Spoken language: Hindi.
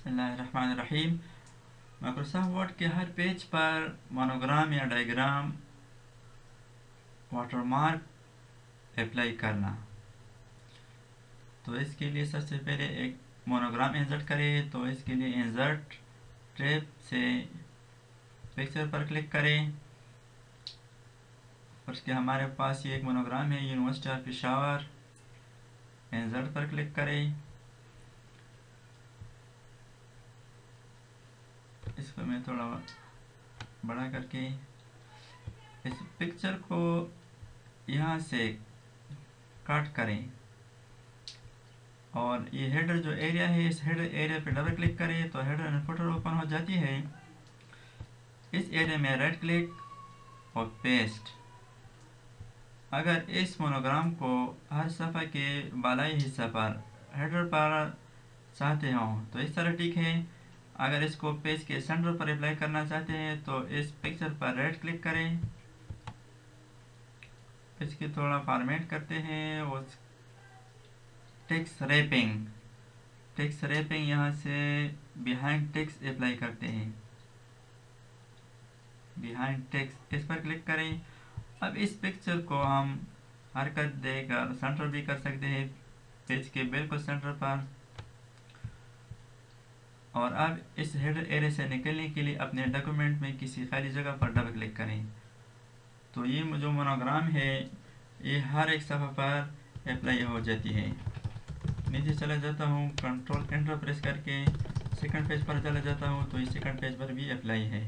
बिस्मिल्लाहिर्रहमानिर्रहीम। माइक्रोसॉफ्ट वर्ड के हर पेज पर मोनोग्राम या डायग्राम वाटरमार्क अप्लाई करना। तो इसके लिए सबसे पहले एक मोनोग्राम इंसर्ट करें। तो इसके लिए इंसर्ट टैब से पिक्चर पर क्लिक करें। उसके हमारे पास ये एक मोनोग्राम है, यूनिवर्सिटी ऑफ पेशावर। इंसर्ट पर क्लिक करें। इसको मैं थोड़ा बड़ा करके इस पिक्चर को यहाँ से कट करें और ये हेडर जो एरिया है, इस हेडर एरिया पे डबल क्लिक करें तो हेडर एंड फुटर ओपन हो जाती है। इस एरिया में राइट क्लिक और पेस्ट। अगर इस मोनोग्राम को हर सफ़ा के बालाई हिस्सा पर हेडर पर चाहते हो तो इस तरह ठीक है। अगर इसको पेज के सेंटर पर अप्लाई करना चाहते हैं तो इस पिक्चर पर राइट क्लिक करें। इसके थोड़ा फॉर्मेट करते हैं और टेक्स्ट रैपिंग यहाँ से बिहाइंड टेक्स्ट अप्लाई करते हैं। बिहाइंड टेक्स्ट इस पर क्लिक करें। अब इस पिक्चर को हम हरकत देकर सेंटर भी कर सकते हैं पेज के बिल्कुल सेंटर पर। और अब इस हेडर एरिया से निकलने के लिए अपने डॉक्यूमेंट में किसी खाली जगह पर डबल क्लिक करें। तो ये जो मोनोग्राम है ये हर एक सफ़ा पर अप्लाई हो जाती है। नीचे चला जाता हूँ, कंट्रोल एंटर प्रेस करके सेकंड पेज पर चला जाता हूँ तो इस सेकंड पेज पर भी अप्लाई है।